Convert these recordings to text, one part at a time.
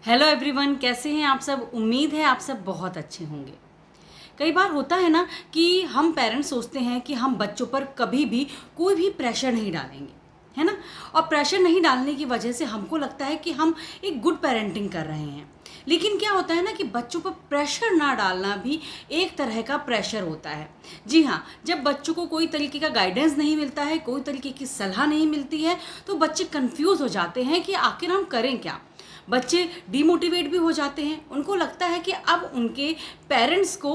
Hello everyone, कैसे हैं आप सब। उम्मीद है आप सब बहुत अच्छे होंगे। कई बार होता है ना कि हम पेरेंट्स सोचते हैं कि हम बच्चों पर कभी भी कोई भी प्रेशर नहीं डालेंगे, है ना। और प्रेशर नहीं डालने की वजह से हमको लगता है कि हम एक गुड पेरेंटिंग कर रहे हैं। लेकिन क्या होता है ना कि बच्चों पर प्रेशर ना डालना भी एक तरह का प्रेशर होता है। जी हाँ, जब बच्चों को कोई तरीके का गाइडेंस नहीं मिलता है, कोई तरीके की सलाह नहीं मिलती है, तो बच्चे कंफ्यूज हो जाते हैं कि आखिर हम करें क्या। बच्चे डिमोटिवेट भी हो जाते हैं। उनको लगता है कि अब उनके पेरेंट्स को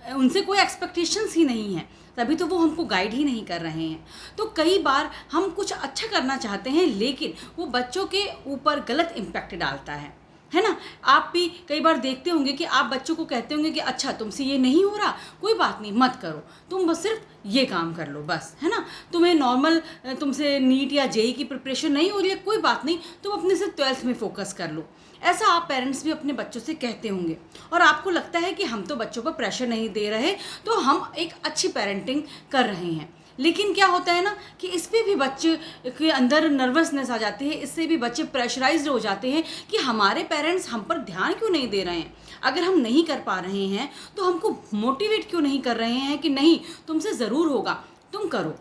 उनसे कोई एक्सपेक्टेशंस ही नहीं है, तभी तो वो हमको गाइड ही नहीं कर रहे हैं। तो कई बार हम कुछ अच्छा करना चाहते हैं लेकिन वो बच्चों के ऊपर गलत इम्पैक्ट डालता है ना। आप भी कई बार देखते होंगे कि आप बच्चों को कहते होंगे कि अच्छा तुमसे ये नहीं हो रहा, कोई बात नहीं, मत करो, तुम बस सिर्फ ये काम कर लो बस, है ना। तुम्हें नॉर्मल तुमसे नीट या जेई की प्रिपरेशन नहीं हो रही है, कोई बात नहीं, तुम अपने सिर्फ 12th में फोकस कर लो। ऐसा आप पेरेंट्स भी अपने बच्चों से कहते होंगे और आपको लगता है कि हम तो बच्चों पर प्रेशर नहीं दे रहे, तो हम एक अच्छी पेरेंटिंग कर रहे हैं। लेकिन क्या होता है ना कि इस पर भी बच्चे के अंदर नर्वसनेस आ जाती है, इससे भी बच्चे प्रेशराइज्ड हो जाते हैं कि हमारे पेरेंट्स हम पर ध्यान क्यों नहीं दे रहे हैं। अगर हम नहीं कर पा रहे हैं तो हमको मोटिवेट क्यों नहीं कर रहे हैं कि नहीं तुमसे ज़रूर होगा, तुम करो।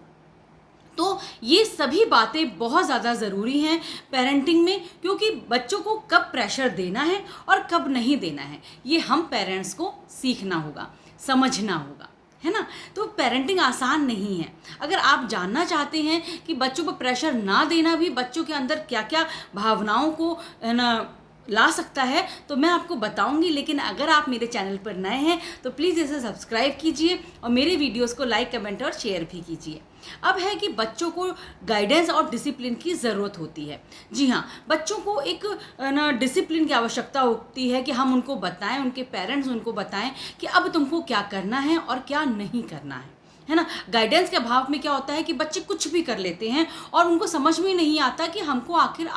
तो ये सभी बातें बहुत ज़्यादा ज़रूरी हैं पेरेंटिंग में, क्योंकि बच्चों को कब प्रेशर देना है और कब नहीं देना है ये हम पेरेंट्स को सीखना होगा, समझना होगा, है ना। तो पेरेंटिंग आसान नहीं है। अगर आप जानना चाहते हैं कि बच्चों पर प्रेशर ना देना भी बच्चों के अंदर क्या क्या भावनाओं को ना ला सकता है, तो मैं आपको बताऊंगी। लेकिन अगर आप मेरे चैनल पर नए हैं तो प्लीज़ इसे सब्सक्राइब कीजिए और मेरे वीडियोस को लाइक, कमेंट और शेयर भी कीजिए। अब है कि बच्चों को गाइडेंस और डिसिप्लिन की ज़रूरत होती है। जी हाँ, बच्चों को एक ना डिसिप्लिन की आवश्यकता होती है कि हम उनको बताएं, उनके पेरेंट्स उनको बताएं कि अब तुमको क्या करना है और क्या नहीं करना है ना। गाइडेंस के अभाव में क्या होता है कि बच्चे कुछ भी कर लेते हैं और उनको समझ में नहीं आता कि हमको आखिर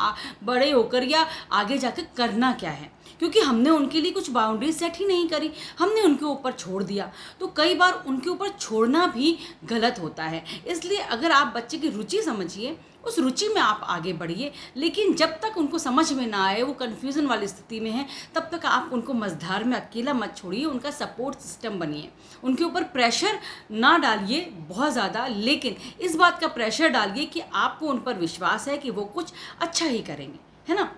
बड़े होकर या आगे जाकर करना क्या है, क्योंकि हमने उनके लिए कुछ बाउंड्री सेट ही नहीं करी, हमने उनके ऊपर छोड़ दिया। तो कई बार उनके ऊपर छोड़ना भी गलत होता है। इसलिए अगर आप बच्चे की रुचि समझिए, उस रुचि में आप आगे बढ़िए, लेकिन जब तक उनको समझ में ना आए, वो कन्फ्यूज़न वाली स्थिति में है, तब तक आप उनको मझधार में अकेला मत छोड़िए, उनका सपोर्ट सिस्टम बनिए। उनके ऊपर प्रेशर ना डालिए बहुत ज़्यादा, लेकिन इस बात का प्रेशर डालिए कि आपको उन पर विश्वास है कि वो कुछ अच्छा ही करेंगे, है ना।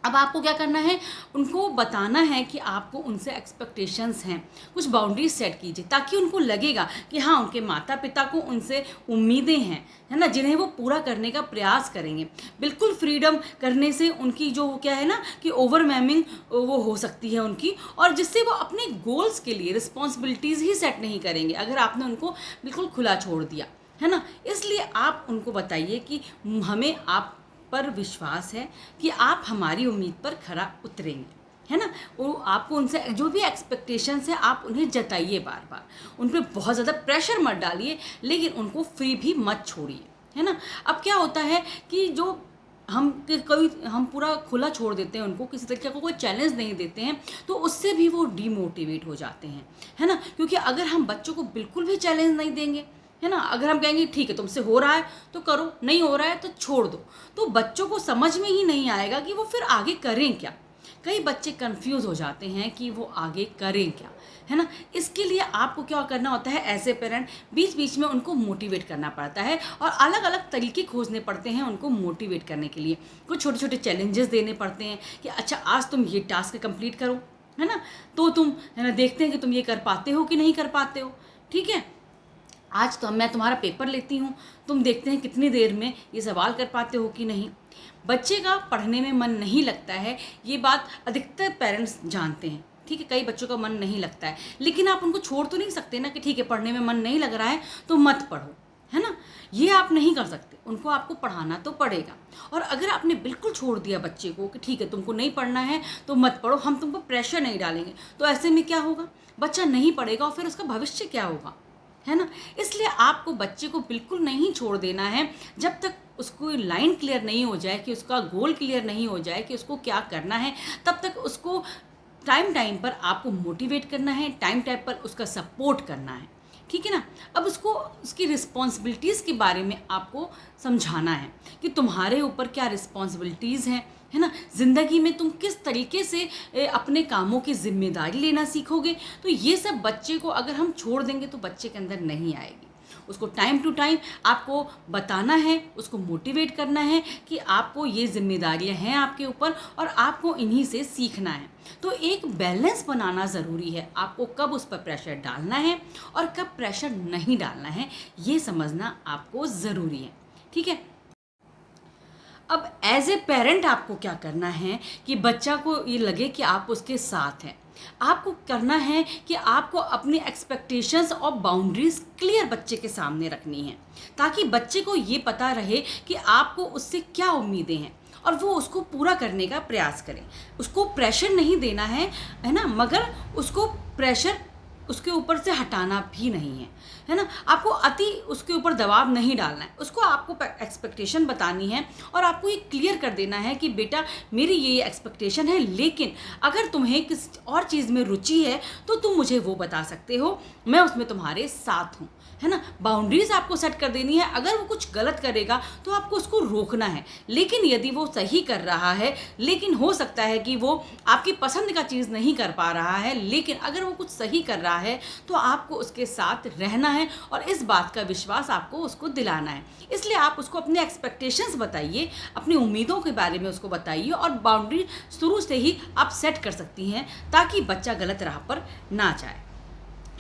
अब आपको क्या करना है, उनको बताना है कि आपको उनसे एक्सपेक्टेशंस हैं, कुछ बाउंड्रीज सेट कीजिए ताकि उनको लगेगा कि हाँ उनके माता पिता को उनसे उम्मीदें हैं, है ना, जिन्हें वो पूरा करने का प्रयास करेंगे। बिल्कुल फ्रीडम करने से उनकी जो क्या है ना कि ओवरवेलमिंग वो हो सकती है उनकी, और जिससे वो अपने गोल्स के लिए रिस्पॉन्सिबिलिटीज़ ही सेट नहीं करेंगे अगर आपने उनको बिल्कुल खुला छोड़ दिया, है ना। इसलिए आप उनको बताइए कि हमें आप पर विश्वास है कि आप हमारी उम्मीद पर खरा उतरेंगे, है ना। वो आपको उनसे जो भी एक्सपेक्टेशंस है आप उन्हें जताइए, बार बार उन पर बहुत ज़्यादा प्रेशर मत डालिए, लेकिन उनको फ्री भी मत छोड़िए, है ना। अब क्या होता है कि जो हम पूरा खुला छोड़ देते हैं उनको, किसी तरीके का कोई चैलेंज नहीं देते हैं, तो उससे भी वो डीमोटिवेट हो जाते हैं, है ना। क्योंकि अगर हम बच्चों को बिल्कुल भी चैलेंज नहीं देंगे, है ना, अगर हम कहेंगे ठीक है तुमसे हो रहा है तो करो, नहीं हो रहा है तो छोड़ दो, तो बच्चों को समझ में ही नहीं आएगा कि वो फिर आगे करें क्या। कई बच्चे कंफ्यूज हो जाते हैं कि वो आगे करें क्या, है ना। इसके लिए आपको क्या करना होता है, ऐसे पेरेंट बीच बीच में उनको मोटिवेट करना पड़ता है और अलग अलग तरीके खोजने पड़ते हैं उनको मोटिवेट करने के लिए। कुछ छोटे छोटे चैलेंजेस देने पड़ते हैं कि अच्छा आज तुम ये टास्क कंप्लीट करो, है ना, तो तुम, है ना, देखते हैं कि तुम ये कर पाते हो कि नहीं कर पाते हो। ठीक है, आज तो मैं तुम्हारा पेपर लेती हूँ, तुम देखते हैं कितनी देर में ये सवाल कर पाते हो कि नहीं। बच्चे का पढ़ने में मन नहीं लगता है, ये बात अधिकतर पेरेंट्स जानते हैं। ठीक है, कई बच्चों का मन नहीं लगता है, लेकिन आप उनको छोड़ तो नहीं सकते ना कि ठीक है पढ़ने में मन नहीं लग रहा है तो मत पढ़ो, है ना। ये आप नहीं कर सकते, उनको आपको पढ़ाना तो पड़ेगा। और अगर आपने बिल्कुल छोड़ दिया बच्चे को कि ठीक है तुमको नहीं पढ़ना है तो मत पढ़ो, हम तुमको प्रेशर नहीं डालेंगे, तो ऐसे में क्या होगा, बच्चा नहीं पढ़ेगा और फिर उसका भविष्य क्या होगा, है ना। इसलिए आपको बच्चे को बिल्कुल नहीं छोड़ देना है जब तक उसको लाइन क्लियर नहीं हो जाए, कि उसका गोल क्लियर नहीं हो जाए कि उसको क्या करना है। तब तक उसको टाइम टाइम पर आपको मोटिवेट करना है, टाइम टाइम पर उसका सपोर्ट करना है, ठीक है ना। अब उसको उसकी रिस्पॉन्सिबिलिटीज़ के बारे में आपको समझाना है कि तुम्हारे ऊपर क्या रिस्पॉन्सिबिलिटीज़ हैं, है ना। ज़िंदगी में तुम किस तरीके से अपने कामों की ज़िम्मेदारी लेना सीखोगे, तो ये सब बच्चे को अगर हम छोड़ देंगे तो बच्चे के अंदर नहीं आएगी। उसको टाइम टू टाइम आपको बताना है, उसको मोटिवेट करना है कि आपको ये ज़िम्मेदारियां हैं आपके ऊपर और आपको इन्हीं से सीखना है। तो एक बैलेंस बनाना ज़रूरी है, आपको कब उस पर प्रेशर डालना है और कब प्रेशर नहीं डालना है, ये समझना आपको ज़रूरी है। ठीक है। अब एज ए पेरेंट आपको क्या करना है कि बच्चा को ये लगे कि आप उसके साथ हैं। आपको करना है कि आपको अपनी एक्सपेक्टेशंस और बाउंड्रीज क्लियर बच्चे के सामने रखनी है, ताकि बच्चे को ये पता रहे कि आपको उससे क्या उम्मीदें हैं और वो उसको पूरा करने का प्रयास करें। उसको प्रेशर नहीं देना है ना, मगर उसको प्रेशर उसके ऊपर से हटाना भी नहीं है ना। आपको अति उसके ऊपर दबाव नहीं डालना है, उसको आपको एक्सपेक्टेशन बतानी है और आपको ये क्लियर कर देना है कि बेटा मेरी ये एक्सपेक्टेशन है, लेकिन अगर तुम्हें किस और चीज़ में रुचि है तो तुम मुझे वो बता सकते हो, मैं उसमें तुम्हारे साथ हूँ, है ना। बाउंड्रीज आपको सेट कर देनी है। अगर वो कुछ गलत करेगा तो आपको उसको रोकना है, लेकिन यदि वो सही कर रहा है, लेकिन हो सकता है कि वो आपकी पसंद का चीज़ नहीं कर पा रहा है, लेकिन अगर वो कुछ सही कर रहा है तो आपको उसके साथ रहना है और इस बात का विश्वास आपको उसको दिलाना है। इसलिए आप उसको अपने एक्सपेक्टेशंस बताइए, अपनी उम्मीदों के बारे में उसको बताइए और बाउंड्री शुरू से ही आप सेट कर सकती हैं, ताकि बच्चा गलत राह पर ना जाए।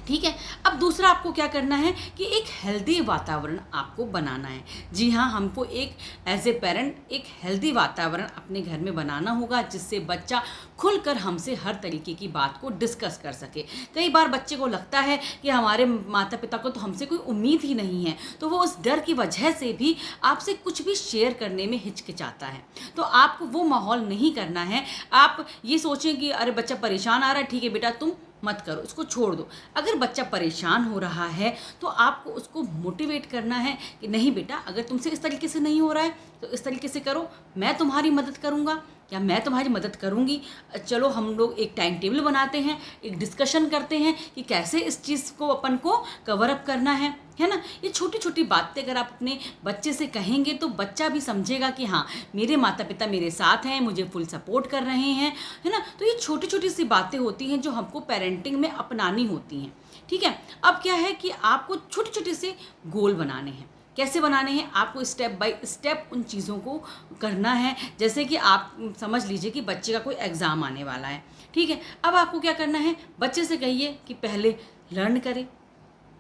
ठीक है। अब दूसरा आपको क्या करना है कि एक हेल्दी वातावरण आपको बनाना है। जी हाँ, हमको एक एज ए पेरेंट एक हेल्दी वातावरण अपने घर में बनाना होगा, जिससे बच्चा खुलकर हमसे हर तरीके की बात को डिस्कस कर सके। कई बार बच्चे को लगता है कि हमारे माता पिता को तो हमसे कोई उम्मीद ही नहीं है, तो वो उस डर की वजह से भी आपसे कुछ भी शेयर करने में हिचकिचाता है। तो आपको वो माहौल नहीं करना है। आप ये सोचें कि अरे बच्चा परेशान आ रहा है, ठीक है बेटा तुम मत करो, इसको छोड़ दो। अगर बच्चा परेशान हो रहा है तो आपको उसको मोटिवेट करना है कि नहीं बेटा, अगर तुमसे इस तरीके से नहीं हो रहा है तो इस तरीके से करो, मैं तुम्हारी मदद करूँगा या मैं तुम्हारी मदद करूँगी। चलो हम लोग एक टाइम टेबल बनाते हैं, एक डिस्कशन करते हैं कि कैसे इस चीज़ को अपन को कवर अप करना है ना। ये छोटी छोटी बातें अगर आप अपने बच्चे से कहेंगे तो बच्चा भी समझेगा कि हाँ, मेरे माता पिता मेरे साथ हैं, मुझे फुल सपोर्ट कर रहे हैं, है ना। तो ये छोटी छोटी सी बातें होती हैं जो हमको पेरेंटिंग में अपनानी होती हैं। ठीक है। अब क्या है कि आपको छोटे छोटे से गोल बनाने हैं। कैसे बनाने हैं? आपको स्टेप बाय स्टेप उन चीज़ों को करना है। जैसे कि आप समझ लीजिए कि बच्चे का कोई एग्ज़ाम आने वाला है, ठीक है। अब आपको क्या करना है, बच्चे से कहिए कि पहले लर्न करे,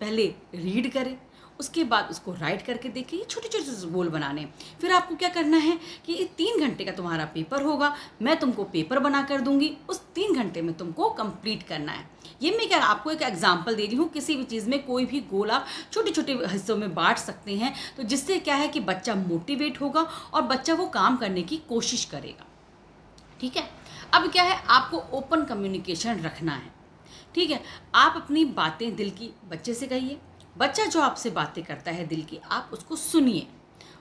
पहले रीड करे, उसके बाद उसको राइट करके देखिए। ये छोटे छोटे गोल बनाने। फिर आपको क्या करना है कि ये 3 घंटे का तुम्हारा पेपर होगा, मैं तुमको पेपर बना कर दूंगी, उस 3 घंटे में तुमको कंप्लीट करना है। ये मैं क्या आपको एक एग्जांपल दे रही हूँ। किसी भी चीज़ में कोई भी गोल आप छोटे छोटे हिस्सों में बांट सकते हैं, तो जिससे क्या है कि बच्चा मोटिवेट होगा और बच्चा वो काम करने की कोशिश करेगा। ठीक है। अब क्या है, आपको ओपन कम्युनिकेशन रखना है। ठीक है। आप अपनी बातें दिल की बच्चे से कहिए। बच्चा जो आपसे बातें करता है दिल की, आप उसको सुनिए।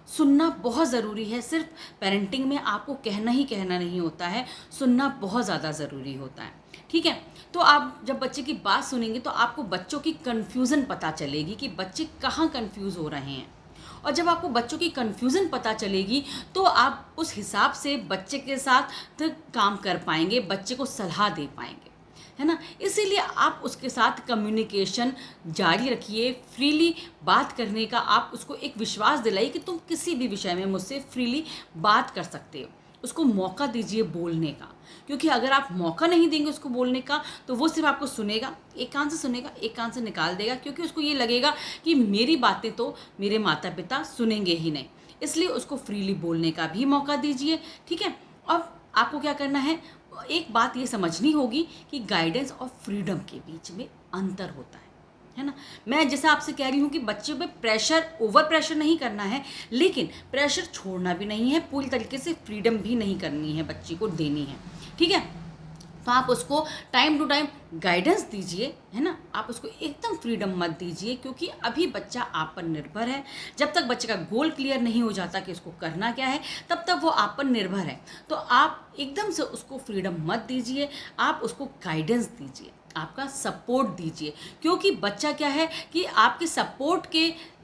सुनना बहुत ज़रूरी है। सिर्फ पेरेंटिंग में आपको कहना ही कहना नहीं होता है, सुनना बहुत ज़्यादा ज़रूरी होता है। ठीक है। तो आप जब बच्चे की बात सुनेंगे तो आपको बच्चों की कन्फ्यूज़न पता चलेगी कि बच्चे कहाँ कन्फ्यूज़ हो रहे हैं, और जब आपको बच्चों की कन्फ्यूज़न पता चलेगी तो आप उस हिसाब से बच्चे के साथ काम कर पाएंगे, बच्चे को सलाह दे पाएंगे, है ना। इसीलिए आप उसके साथ कम्युनिकेशन जारी रखिए। फ्रीली बात करने का आप उसको एक विश्वास दिलाइए कि तुम किसी भी विषय में मुझसे फ्रीली बात कर सकते हो। उसको मौका दीजिए बोलने का, क्योंकि अगर आप मौका नहीं देंगे उसको बोलने का तो वो सिर्फ आपको सुनेगा, एक कान से सुनेगा, एक कान से निकाल देगा, क्योंकि उसको ये लगेगा कि मेरी बातें तो मेरे माता पिता सुनेंगे ही नहीं। इसलिए उसको फ्रीली बोलने का भी मौका दीजिए। ठीक है। अब आपको क्या करना है, एक बात ये समझनी होगी कि गाइडेंस और फ्रीडम के बीच में अंतर होता है ना। मैं जैसे आपसे कह रही हूँ कि बच्चों पे प्रेशर, ओवर प्रेशर नहीं करना है, लेकिन प्रेशर छोड़ना भी नहीं है, पूरी तरीके से फ्रीडम भी नहीं करनी है, बच्ची को देनी है। ठीक है। तो आप उसको टाइम टू टाइम गाइडेंस दीजिए, है ना। आप उसको एकदम फ्रीडम मत दीजिए, क्योंकि अभी बच्चा आप पर निर्भर है। जब तक बच्चे का गोल क्लियर नहीं हो जाता कि उसको करना क्या है, तब तक वो आप पर निर्भर है। तो आप एकदम से उसको फ्रीडम मत दीजिए, आप उसको गाइडेंस दीजिए, आपका सपोर्ट दीजिए, क्योंकि बच्चा क्या है कि आपके सपोर्ट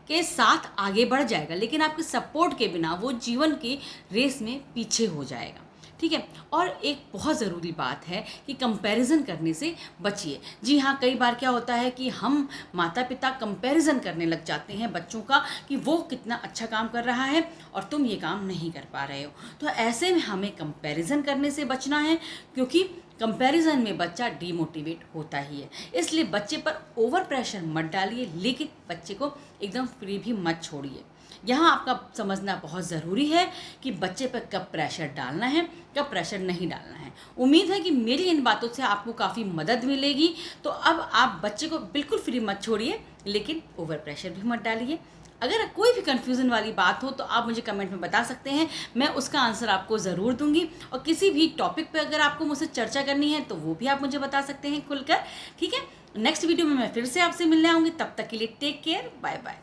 के साथ आगे बढ़ जाएगा, लेकिन आपके सपोर्ट के बिना वो जीवन की रेस में पीछे हो जाएगा। ठीक है। और एक बहुत ज़रूरी बात है कि कंपैरिजन करने से बचिए। जी हाँ, कई बार क्या होता है कि हम माता पिता कंपैरिजन करने लग जाते हैं बच्चों का कि वो कितना अच्छा काम कर रहा है और तुम ये काम नहीं कर पा रहे हो। तो ऐसे में हमें कंपैरिजन करने से बचना है, क्योंकि कंपैरिजन में बच्चा डीमोटिवेट होता ही है। इसलिए बच्चे पर ओवर प्रेशर मत डालिए, लेकिन बच्चे को एकदम फ्री भी मत छोड़िए। यहाँ आपका समझना बहुत ज़रूरी है कि बच्चे पर कब प्रेशर डालना है, कब प्रेशर नहीं डालना है। उम्मीद है कि मेरी इन बातों से आपको काफ़ी मदद मिलेगी। तो अब आप बच्चे को बिल्कुल फ्री मत छोड़िए, लेकिन ओवर प्रेशर भी मत डालिए। अगर कोई भी कन्फ्यूज़न वाली बात हो तो आप मुझे कमेंट में बता सकते हैं, मैं उसका आंसर आपको ज़रूर दूंगी। और किसी भी टॉपिक पे अगर आपको मुझसे चर्चा करनी है तो वो भी आप मुझे बता सकते हैं खुलकर, ठीक है। नेक्स्ट वीडियो में मैं फिर से आपसे मिलने आऊँगी, तब तक के लिए टेक केयर, बाय बाय।